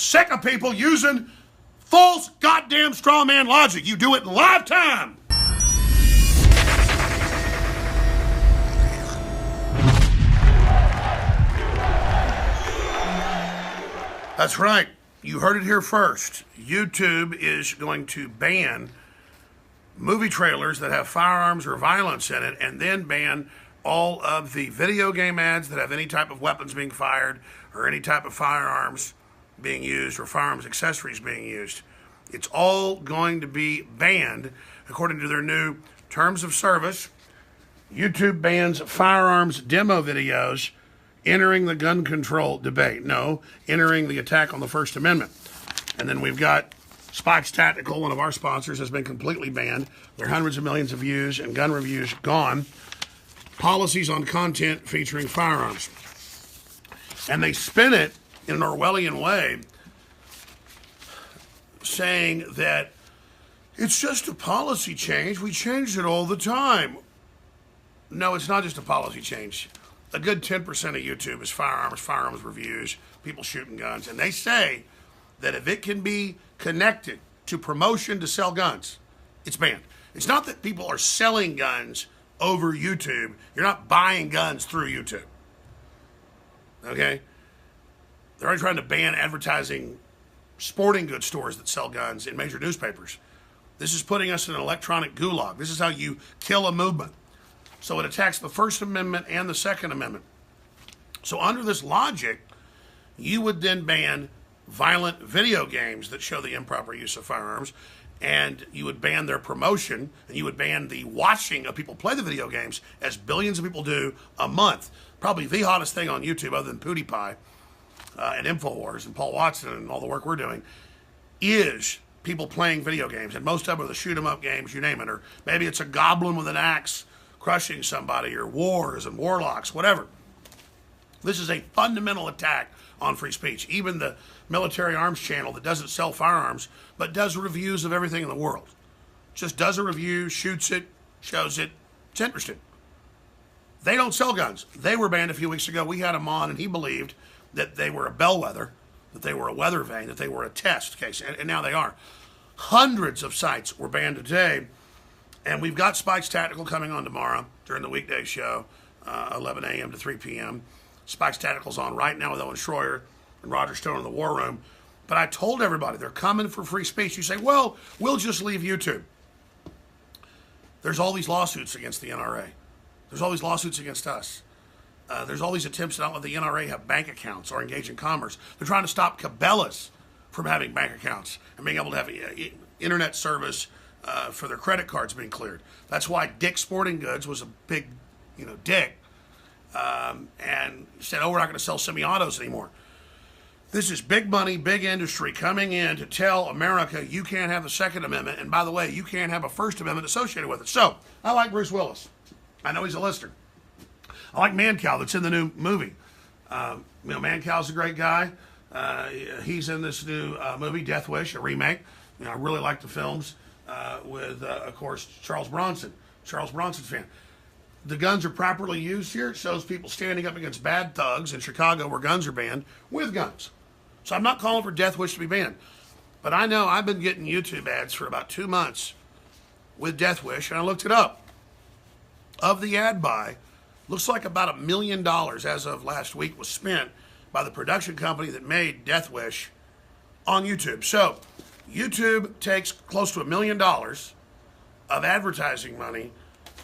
Sick of people using false goddamn straw man logic. You do it in live time. That's right. You heard it here first. YouTube is going to ban movie trailers that have firearms or violence in it, and then ban all of the video game ads that have any type of weapons being fired or any type of firearms being used or firearms accessories being used. It's all going to be banned according to their new terms of service. YouTube bans firearms demo videos entering the gun control debate. No, entering the attack on the First Amendment. And then we've got Spikes Tactical, one of our sponsors, has been completely banned. Their hundreds of millions of views and gun reviews gone. Policies on content featuring firearms. And they spin it in an Orwellian way, saying that it's just a policy change. We change it all the time. No, it's not just a policy change. A good 10% of YouTube is firearms reviews, people shooting guns. And they say that if it can be connected to promotion to sell guns, it's banned. It's not that people are selling guns over YouTube. You're not buying guns through YouTube. Okay? They're already trying to ban advertising sporting goods stores that sell guns in major newspapers. This is putting us in an electronic gulag. This is how you kill a movement. So it attacks the First Amendment and the Second Amendment. So under this logic, you would then ban violent video games that show the improper use of firearms, and you would ban their promotion, and you would ban the watching of people play the video games, as billions of people do a month. Probably the hottest thing on YouTube, other than PewDiePie and InfoWars and Paul Watson and all the work we're doing, is people playing video games. And most of them are the shoot-'em-up games, you name it. Or maybe it's a goblin with an axe crushing somebody, or wars and warlocks, whatever. This is a fundamental attack on free speech. Even the military arms channel that doesn't sell firearms, but does reviews of everything in the world. Just does a review, shoots it, shows it. It's interesting. They don't sell guns. They were banned a few weeks ago. We had him on, and he believed that they were a bellwether, that they were a weather vane, that they were a test case, and now they are. Hundreds of sites were banned today, and we've got Spikes Tactical coming on tomorrow during the weekday show, 11 a.m. to 3 p.m. Spikes Tactical's on right now with Owen Schroyer and Roger Stone in the War Room. But I told everybody they're coming for free speech. You say, well, we'll just leave YouTube. There's all these lawsuits against the NRA. There's all these lawsuits against us. There's all these attempts to not let the NRA have bank accounts or engage in commerce. They're trying to stop Cabela's from having bank accounts and being able to have internet service for their credit cards being cleared. That's why Dick's Sporting Goods was a big, dick, and said, oh, we're not going to sell semi-autos anymore. This is big money, big industry coming in to tell America you can't have the Second Amendment, and by the way, you can't have a First Amendment associated with it. So, I like Bruce Willis. I know he's a listener. I like Mancow that's in the new movie. Mancow's a great guy. He's in this new movie, Death Wish, a remake. I really like the films with, of course, Charles Bronson. Charles Bronson's fan. The guns are properly used here. It shows people standing up against bad thugs in Chicago where guns are banned with guns. So I'm not calling for Death Wish to be banned. But I know I've been getting YouTube ads for about 2 months with Death Wish, and I looked it up. Of the ad buy, looks like about $1 million as of last week was spent by the production company that made Death Wish on YouTube. So YouTube takes close to $1 million of advertising money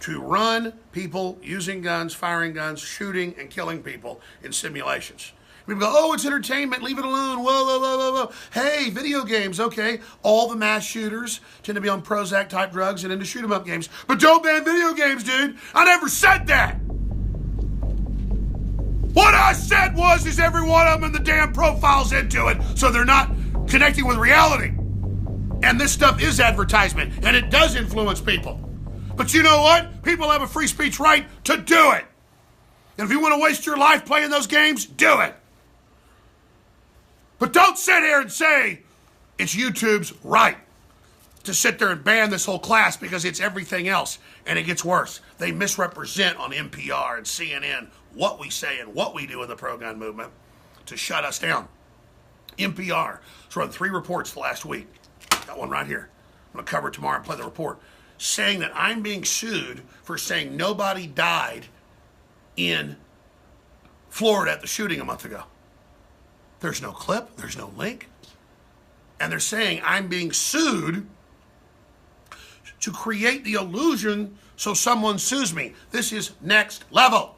to run people using guns, firing guns, shooting and killing people in simulations. People go, oh, it's entertainment, leave it alone, whoa, whoa, whoa, whoa, whoa. Hey, video games, okay. All the mass shooters tend to be on Prozac-type drugs and into shoot-'em-up games. But don't ban video games, dude. I never said that. What I said is every one of them in the damn profile's into it, so they're not connecting with reality. And this stuff is advertisement, and it does influence people. But you know what? People have a free speech right to do it. And if you want to waste your life playing those games, do it. But don't sit here and say it's YouTube's right to sit there and ban this whole class because it's everything else. And it gets worse. They misrepresent on NPR and CNN what we say and what we do in the pro-gun movement to shut us down. NPR has run 3 reports the last week. Got one right here. I'm going to cover it tomorrow and play the report. Saying that I'm being sued for saying nobody died in Florida at the shooting a month ago. There's no clip. There's no link. And they're saying I'm being sued to create the illusion so someone sues me. This is next level.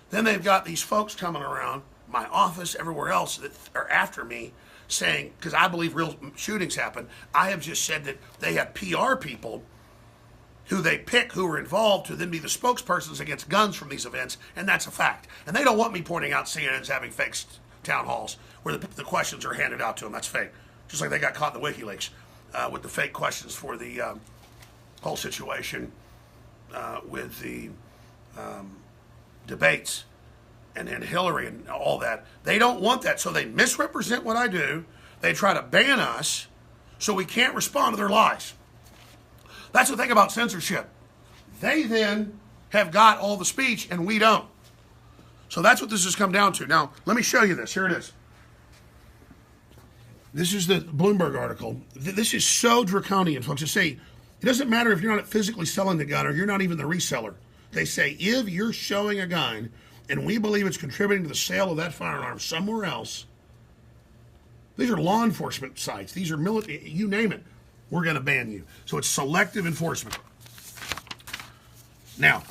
Then they've got these folks coming around my office, everywhere else, that are after me saying, because I believe real shootings happen, I have just said that they have PR people who they pick who are involved to then be the spokespersons against guns from these events, and that's a fact. And they don't want me pointing out CNN's having fake town halls where the questions are handed out to them. That's fake. Just like they got caught in the WikiLeaks with the fake questions for the whole situation with the debates and Hillary and all that. They don't want that, so they misrepresent what I do. They try to ban us so we can't respond to their lies. That's the thing about censorship. They then have got all the speech and we don't. So that's what this has come down to. Now, let me show you this. Here it is. This is the Bloomberg article. This is so draconian, folks. They say, it doesn't matter if you're not physically selling the gun or you're not even the reseller. They say, if you're showing a gun and we believe it's contributing to the sale of that firearm somewhere else, these are law enforcement sites. These are military, you name it, we're going to ban you. So it's selective enforcement. Now,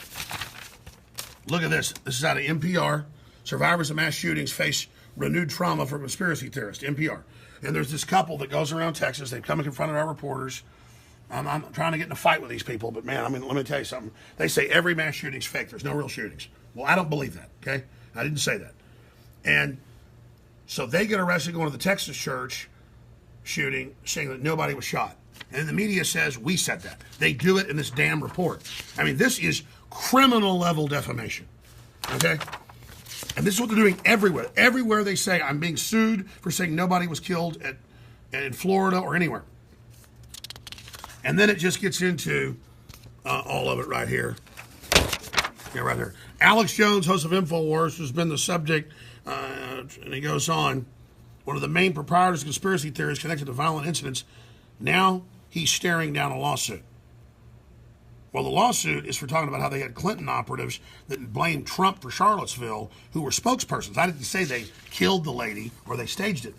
look at this. This is out of NPR. Survivors of mass shootings face renewed trauma from conspiracy theorists. NPR. And there's this couple that goes around Texas. They've come in front of our reporters. I'm trying to get in a fight with these people, but man, I mean, let me tell you something. They say every mass shooting's fake. There's no real shootings. Well, I don't believe that, okay? I didn't say that. And so they get arrested going to the Texas church shooting, saying that nobody was shot. And the media says we said that. They do it in this damn report. I mean, this is criminal level defamation, okay? And this is what they're doing everywhere. Everywhere they say I'm being sued for saying nobody was killed in Florida or anywhere. And then it just gets into all of it right here. Yeah, right there. Alex Jones, host of InfoWars, has been the subject, and he goes on, one of the main proprietors of conspiracy theories connected to violent incidents. Now he's staring down a lawsuit. Well, the lawsuit is for talking about how they had Clinton operatives that blamed Trump for Charlottesville, who were spokespersons. I didn't say they killed the lady or they staged it.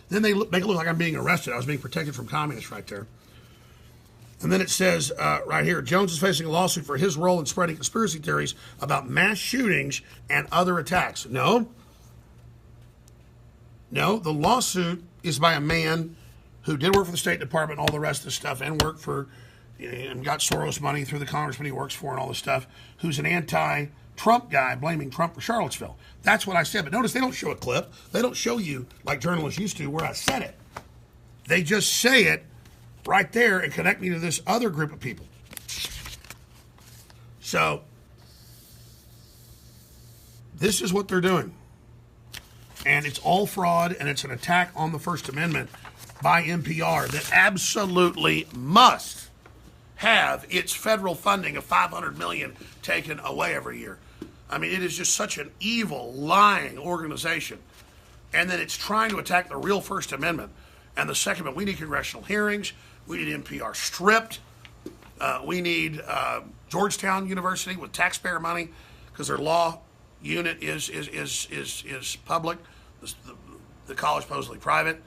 Then they make it look like I'm being arrested. I was being protected from communists right there. And then it says right here, Jones is facing a lawsuit for his role in spreading conspiracy theories about mass shootings and other attacks. No, the lawsuit is by a man who did work for the State Department and all the rest of the stuff and worked for and got Soros money through the congressman he works for and all this stuff, who's an anti-Trump guy blaming Trump for Charlottesville. That's what I said. But notice they don't show a clip. They don't show you, like journalists used to, where I said it. They just say it right there and connect me to this other group of people. So this is what they're doing. And it's all fraud, and it's an attack on the First Amendment by NPR that absolutely must have its federal funding of $500 million taken away every year. I mean, it is just such an evil, lying organization. And then it's trying to attack the real First Amendment. And the Second Amendment, we need congressional hearings. We need NPR stripped. We need Georgetown University with taxpayer money because their law unit is public. The college supposedly private.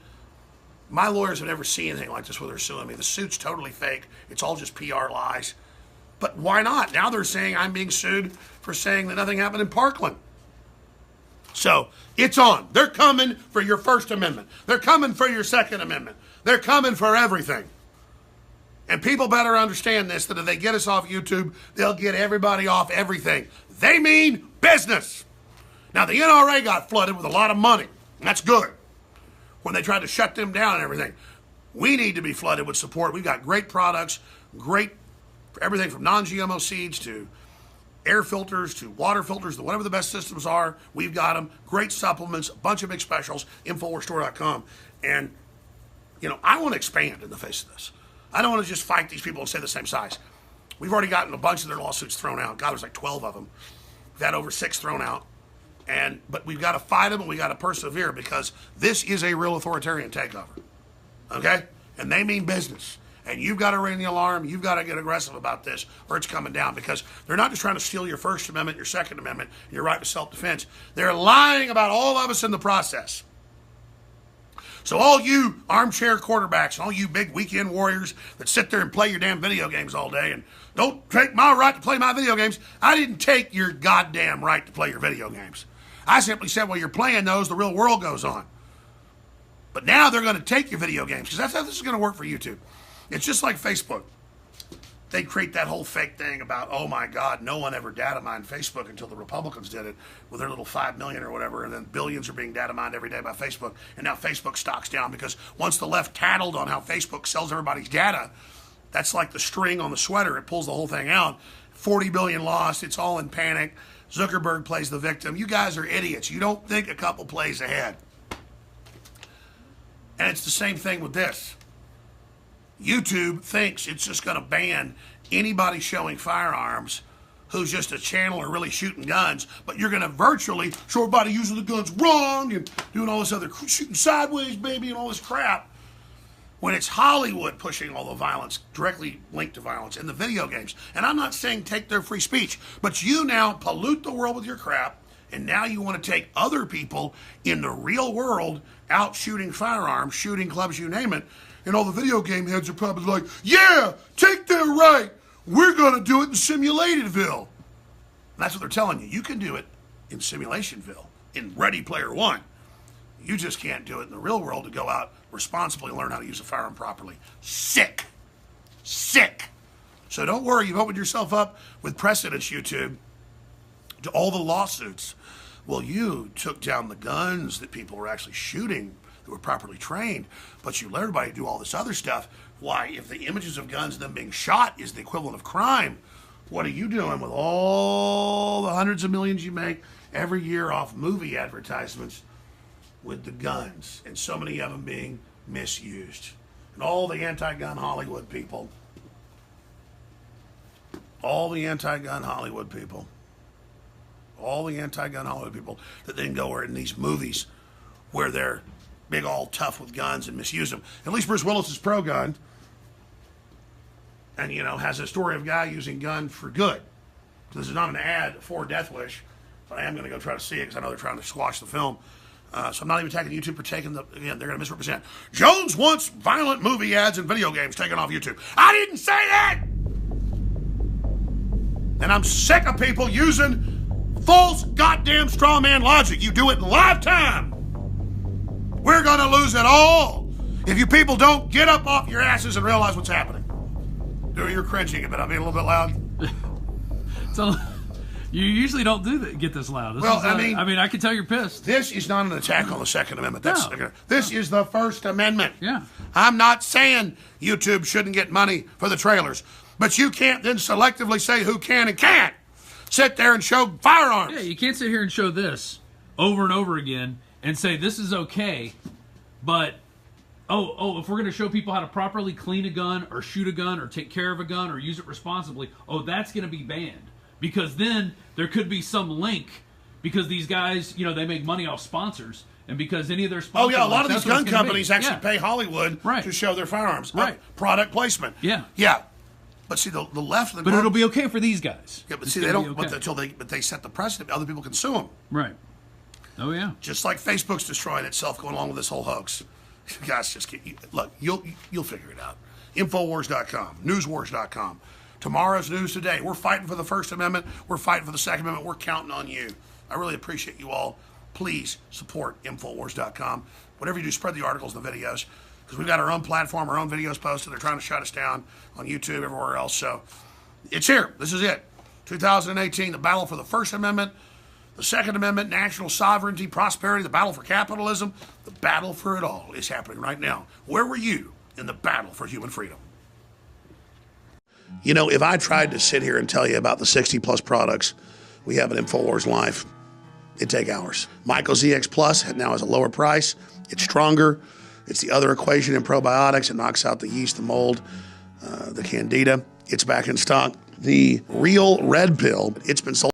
My lawyers have never seen anything like this where they're suing me. The suit's totally fake. It's all just PR lies. But why not? Now they're saying I'm being sued for saying that nothing happened in Parkland. So it's on. They're coming for your First Amendment. They're coming for your Second Amendment. They're coming for everything. And people better understand this, that if they get us off YouTube, they'll get everybody off everything. They mean business. Now, the NRA got flooded with a lot of money, and that's good, when they tried to shut them down and everything. We need to be flooded with support. We've got great products, great everything from non-GMO seeds to air filters to water filters to whatever the best systems are. We've got them. Great supplements, a bunch of big specials, InfoWarsStore.com. And, I want to expand in the face of this. I don't want to just fight these people and stay the same size. We've already gotten a bunch of their lawsuits thrown out. God, there's like 12 of them. We've had over 6 thrown out. But we've got to fight them and we got to persevere because this is a real authoritarian takeover. Okay? And they mean business. And you've got to ring the alarm. You've got to get aggressive about this or it's coming down because they're not just trying to steal your First Amendment, your Second Amendment, and your right to self-defense. They're lying about all of us in the process. So all you armchair quarterbacks and all you big weekend warriors that sit there and play your damn video games all day and don't take my right to play my video games, I didn't take your goddamn right to play your video games. I simply said, well, you're playing those, the real world goes on. But now they're going to take your video games because that's how this is going to work for YouTube. It's just like Facebook. They create that whole fake thing about, oh my God, no one ever data mined Facebook until the Republicans did it with their little 5 million or whatever, and then billions are being data mined every day by Facebook, and now Facebook stock's down because once the left tattled on how Facebook sells everybody's data, that's like the string on the sweater. It pulls the whole thing out. 40 billion lost. It's all in panic. Zuckerberg plays the victim. You guys are idiots. You don't think a couple plays ahead. And it's the same thing with this. YouTube thinks it's just going to ban anybody showing firearms who's just a channeler really shooting guns, but you're going to virtually show everybody using the guns wrong and doing all this other shooting sideways, baby, and all this crap. When it's Hollywood pushing all the violence, directly linked to violence in the video games. And I'm not saying take their free speech, but you now pollute the world with your crap, and now you want to take other people in the real world out shooting firearms, shooting clubs, you name it, and all the video game heads are probably like, yeah, take their right. We're going to do it in Simulatedville. And that's what they're telling you. You can do it in Simulationville, in Ready Player One. You just can't do it in the real world to go out responsibly and learn how to use a firearm properly. Sick. Sick. So don't worry, you've opened yourself up with precedents, YouTube, to all the lawsuits. Well, you took down the guns that people were actually shooting that were properly trained, but you let everybody do all this other stuff. Why, if the images of guns and them being shot is the equivalent of crime, what are you doing with all the hundreds of millions you make every year off movie advertisements with the guns and so many of them being misused? And all the anti-gun Hollywood people, all the anti-gun Hollywood people that then go in these movies where they're big, all tough with guns and misuse them. At least Bruce Willis is pro-gun and, you know, has a story of a guy using gun for good. This is not an ad for Death Wish, but I am going to go try to see it because I know they're trying to squash the film. So I'm not even attacking YouTube for taking the, again, they're going to misrepresent. Jones wants violent movie ads and video games taken off YouTube. I didn't say that! And I'm sick of people using false goddamn straw man logic. You do it in live time. We're going to lose it all if you people don't get up off your asses and realize what's happening. Dude, you're cringing a bit. I'm being a little bit loud. So you usually don't get this loud. I mean, I can tell you're pissed. This is not an attack on the Second Amendment. This is the First Amendment. Yeah. I'm not saying YouTube shouldn't get money for the trailers, but you can't then selectively say who can and can't sit there and show firearms. Yeah, you can't sit here and show this over and over again and say this is okay, but if we're going to show people how to properly clean a gun or shoot a gun or take care of a gun or use it responsibly, that's going to be banned. Because then there could be some link because these guys, you know, they make money off sponsors. And because any of their sponsors... Oh, yeah, a lot of these gun companies actually pay Hollywood to show their firearms. Right. Product placement. Yeah. Yeah. But see, the left... But it'll be okay for these guys. Yeah, but see, they don't... Okay. But they set the precedent. Other people can sue them. Right. Oh, yeah. Just like Facebook's destroying itself going along with this whole hoax. You guys just look, you'll figure it out. Infowars.com, newswars.com. Tomorrow's news today. We're fighting for the First Amendment. We're fighting for the Second Amendment. We're counting on you. I really appreciate you all. Please support Infowars.com. Whatever you do, spread the articles and the videos because we've got our own platform, our own videos posted. They're trying to shut us down on YouTube, everywhere else. So it's here. This is it. 2018, the battle for the First Amendment, the Second Amendment, national sovereignty, prosperity, the battle for capitalism. The battle for it all is happening right now. Where were you in the battle for human freedom? You know, if I tried to sit here and tell you about the 60-plus products we have at InfoWars Live, it'd take hours. Myco ZX Plus now has a lower price. It's stronger. It's the other equation in probiotics. It knocks out the yeast, the mold, the candida. It's back in stock. The Real Red Pill, it's been sold